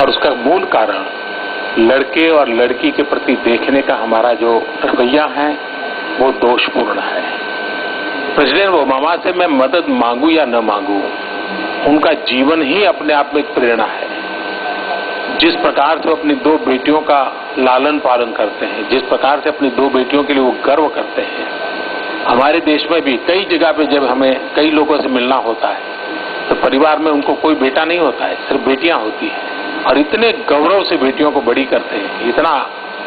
और उसका मूल कारण लड़के और लड़की के प्रति देखने का हमारा जो रवैया है वो दोषपूर्ण है। प्रेसिडेंट ओबामा से मैं मदद मांगू या न मांगू, उनका जीवन ही अपने आप में एक प्रेरणा है। जिस प्रकार से वो अपनी 2 बेटियों का लालन पालन करते हैं, जिस प्रकार से अपनी 2 बेटियों के लिए वो गर्व करते हैं, हमारे देश में भी कई जगह पे जब हमें कई लोगों से मिलना होता है तो परिवार में उनको कोई बेटा नहीं होता है, सिर्फ बेटियां होती हैं और इतने गौरव से बेटियों को बड़ी करते हैं, इतना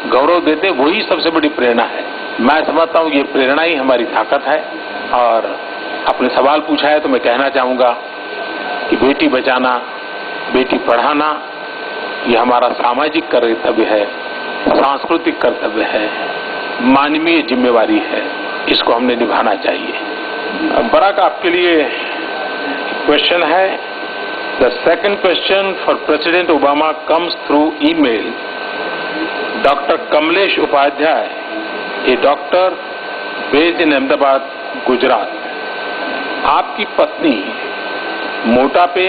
गौरव देते हैं, वही सबसे बड़ी प्रेरणा है। मैं समझता हूँ ये प्रेरणा ही हमारी ताकत है। और आपने सवाल पूछा है तो मैं कहना चाहूंगा कि बेटी बचाना, बेटी पढ़ाना ये हमारा सामाजिक कर्तव्य है, सांस्कृतिक कर्तव्य है, मानवीय जिम्मेवारी है, इसको हमने निभाना चाहिए। बराक, आपके लिए क्वेश्चन है। The second question for president Obama comes through email. Doctor Kamlesh Upadhyay, a doctor based in Ahmedabad, Gujarat. आपकी पत्नी मोटापे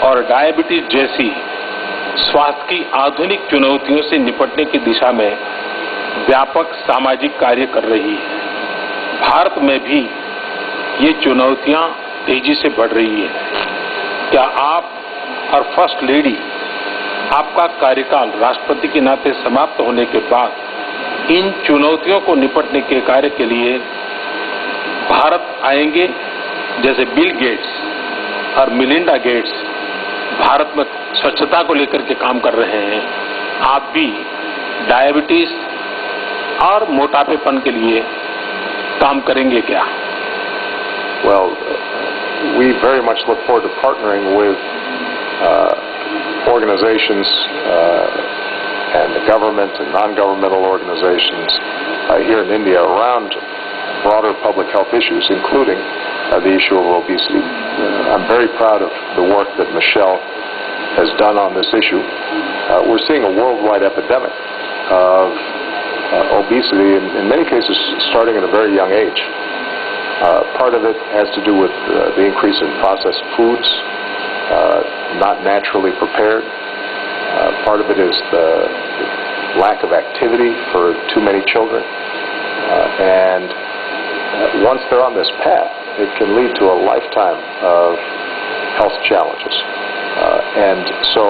और डायबिटीज जैसी स्वास्थ्य की आधुनिक चुनौतियों से निपटने की दिशा में व्यापक सामाजिक कार्य कर रही है। भारत में भी ये चुनौतियां तेजी से बढ़ रही है। क्या आप और फर्स्ट लेडी, आपका कार्यकाल राष्ट्रपति के नाते समाप्त होने के बाद इन चुनौतियों को निपटने के कार्य के लिए भारत आएंगे? जैसे बिल गेट्स और मिलिंडा गेट्स भारत में स्वच्छता को लेकर के काम कर रहे हैं, आप भी डायबिटीज और मोटापेपन के लिए काम करेंगे क्या? Well, we very much look forward to partnering with organizations and the government and non-governmental organizations here in India around broader public health issues, including the issue of obesity. I'm very proud of the work that Michelle has done on this issue. We're seeing a worldwide epidemic of obesity, in many cases starting at a very young age. Part of it has to do with the increase in processed foods, not naturally prepared. Part of it is the lack of activity for too many children. And once they're on this path, it can lead to a lifetime of health challenges. And so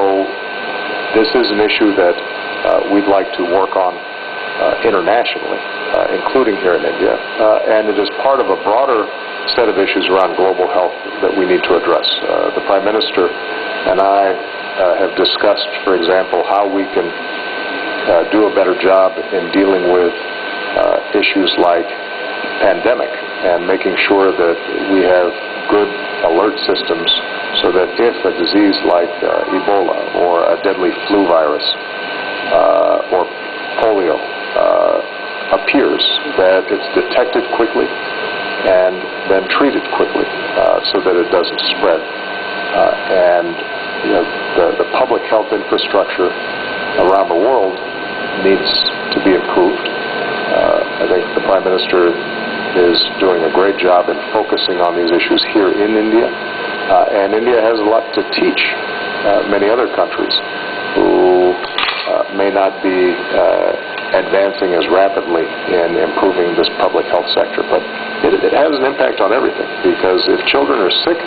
this is an issue that we'd like to work on internationally, including here in India, and it is part of a broader set of issues around global health that we need to address. The Prime Minister and I have discussed, for example, how we can do a better job in dealing with issues like pandemic and making sure that we have good alert systems so that if a disease like Ebola or a deadly flu virus or polio appears, that it's detected quickly and then treated quickly so that it doesn't spread. And you know, the public health infrastructure around the world needs to be improved. I think the Prime Minister is doing a great job in focusing on these issues here in India. And India has a lot to teach many other countries who may not be advancing as rapidly in improving this public health sector. But it has an impact on everything, because if children are sick,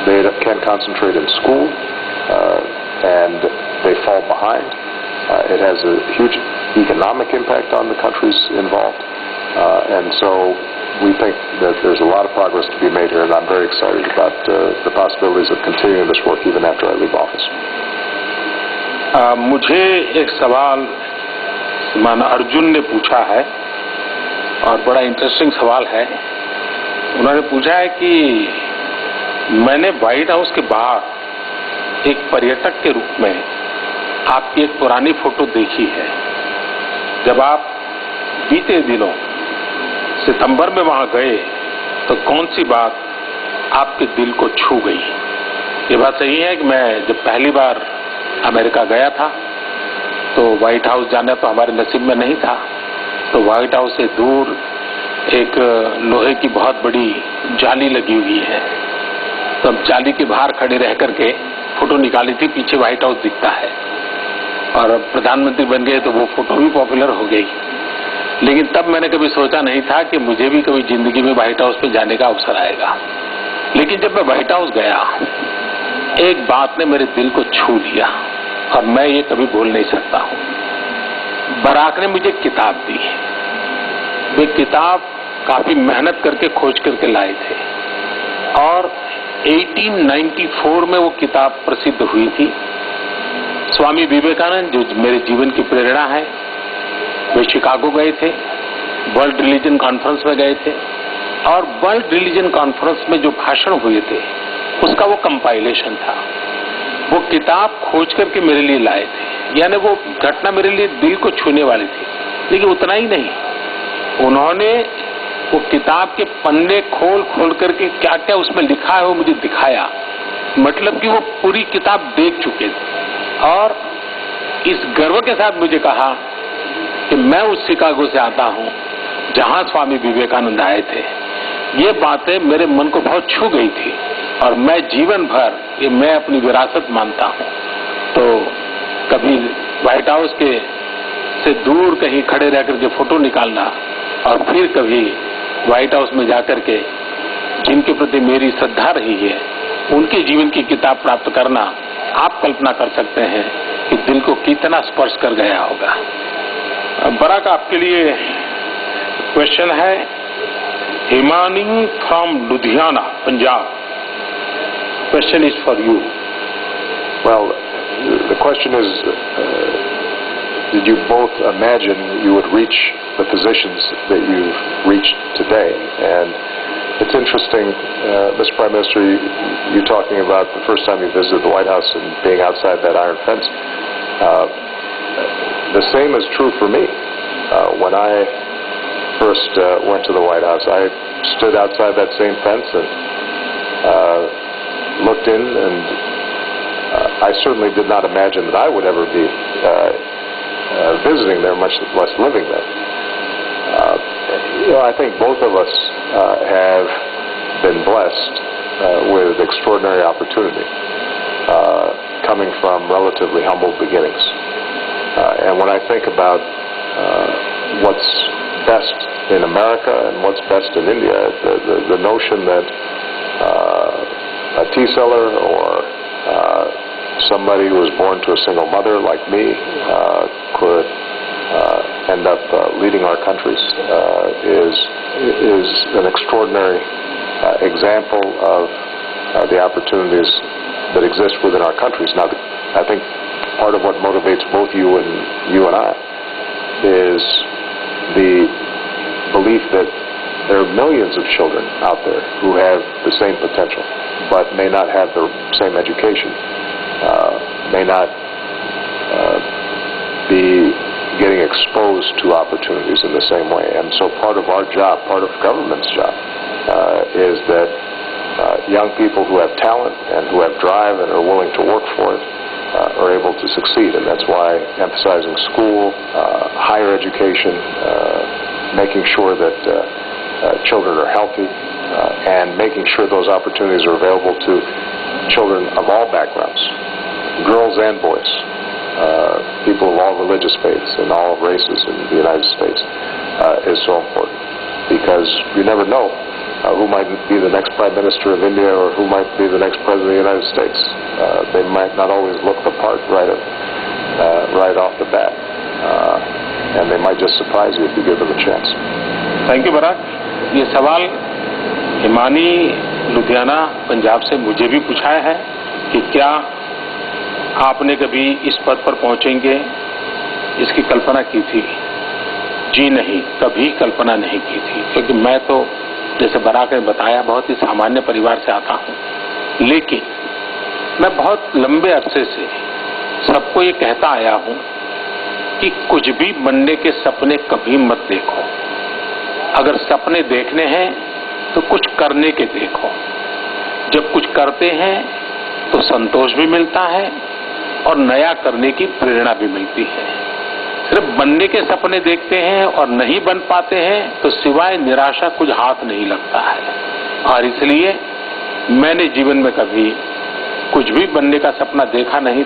they can't concentrate in school and they fall behind. It has a huge economic impact on the countries involved. And so we think that there's a lot of progress to be made here, and I'm very excited about the possibilities of continuing this work even after I leave office. मुझे एक सवाल श्रीमान अर्जुन ने पूछा है, और बड़ा interesting सवाल है। उन्होंने पूछा है कि मैंने व्हाइट हाउस के बाहर एक पर्यटक के रूप में आपकी एक पुरानी फोटो देखी है, जब आप बीते दिनों सितंबर में वहां गए तो कौन सी बात आपके दिल को छू गई? ये बात सही है कि मैं जब पहली बार अमेरिका गया था तो व्हाइट हाउस जाना तो हमारे नसीब में नहीं था। तो व्हाइट हाउस से दूर एक लोहे की बहुत बड़ी जाली लगी हुई है, तो हम जाली के बाहर खड़े रह करके फोटो निकाली थी, पीछे व्हाइट हाउस दिखता है, और प्रधानमंत्री बन गए तो वो फोटो भी पॉपुलर हो गई। लेकिन तब मैंने कभी सोचा नहीं था कि मुझे भी कभी जिंदगी में व्हाइट हाउस पे जाने का अवसर आएगा। लेकिन जब मैं व्हाइट हाउस गया, एक बात ने मेरे दिल को छू लिया और मैं ये कभी भूल नहीं सकता हूँ। बराक ने मुझे किताब दी। वे किताब काफी मेहनत करके खोज करके लाए थे और 1894 में वो किताब प्रसिद्ध हुई थी। स्वामी विवेकानंद, जो मेरे जीवन की प्रेरणा है, वे शिकागो गए थे, वर्ल्ड रिलीजन कॉन्फ्रेंस में गए थे और वर्ल्ड रिलीजन कॉन्फ्रेंस में जो भाषण हुए थे उसका वो कंपाइलेशन था। वो किताब खोज करके मेरे लिए लाए थे, यानी वो घटना मेरे लिए दिल को छूने वाली थी। लेकिन उतना ही नहीं, उन्होंने वो किताब के पन्ने खोल खोल करके क्या क्या उसमें लिखा है वो मुझे दिखाया। मतलब कि वो पूरी किताब देख चुके थे और इस गर्व के साथ मुझे कहा कि मैं उस शिकागो से आता हूं जहां स्वामी विवेकानंद आए थे। ये बातें मेरे मन को बहुत छू गई थी और मैं जीवन भर ये मैं अपनी विरासत मानता हूं। तो कभी व्हाइट हाउस के से दूर कहीं खड़े रह करके फोटो निकालना और फिर कभी व्हाइट हाउस में जाकर के जिनके प्रति मेरी श्रद्धा रही है उनके जीवन की किताब प्राप्त करना, आप कल्पना कर सकते हैं कि दिल को कितना स्पर्श कर गया होगा। बराक, आपके लिए क्वेश्चन है। Himani from Ludhiana, Punjab. Question is for you. Well, the question is, did you both imagine you would reach the positions that you've reached today? And it's interesting, Mr. Prime Minister, you talking about the first time you visited the White House and being outside that iron fence. The same is true for me. When I first went to the White House, I stood outside that same fence and looked in, and I certainly did not imagine that I would ever be visiting there, much less living there. I think both of us have been blessed with extraordinary opportunity, coming from relatively humble beginnings. And when I think about what's best in America and what's best in India, the notion that a tea seller or somebody who was born to a single mother like me could end up leading our countries is an extraordinary example of the opportunities that exist within our countries. Now, I think part of what motivates both you and I is the belief that there are millions of children out there who have the same potential, but may not have the same education, may not be getting exposed to opportunities in the same way. And so part of our job, part of government's job, is that young people who have talent and who have drive and are willing to work for it are able to succeed. And that's why emphasizing school, higher education, making sure that children are healthy, and making sure those opportunities are available to children of all backgrounds, girls and boys, people of all religious faiths and all races in the United States, is so important. Because you never know who might be the next Prime Minister of India or who might be the next President of the United States. They might not always look the part right off the bat, and they might just surprise you if you give them a chance. Thank you, Barack. ये सवाल हिमानी लुधियाना पंजाब से मुझे भी पूछा है कि क्या आपने कभी इस पद पर पहुंचेंगे इसकी कल्पना की थी? जी नहीं, कभी कल्पना नहीं की थी, क्योंकि मैं तो जैसे बराक ने बताया बहुत ही सामान्य परिवार से आता हूं। लेकिन मैं बहुत लंबे अरसे से सबको ये कहता आया हूं कि कुछ भी बनने के सपने कभी मत देखो। अगर सपने देखने हैं तो कुछ करने के देखो। जब कुछ करते हैं तो संतोष भी मिलता है और नया करने की प्रेरणा भी मिलती है। सिर्फ बनने के सपने देखते हैं और नहीं बन पाते हैं तो सिवाय निराशा कुछ हाथ नहीं लगता है। और इसलिए मैंने जीवन में कभी कुछ भी बनने का सपना देखा नहीं।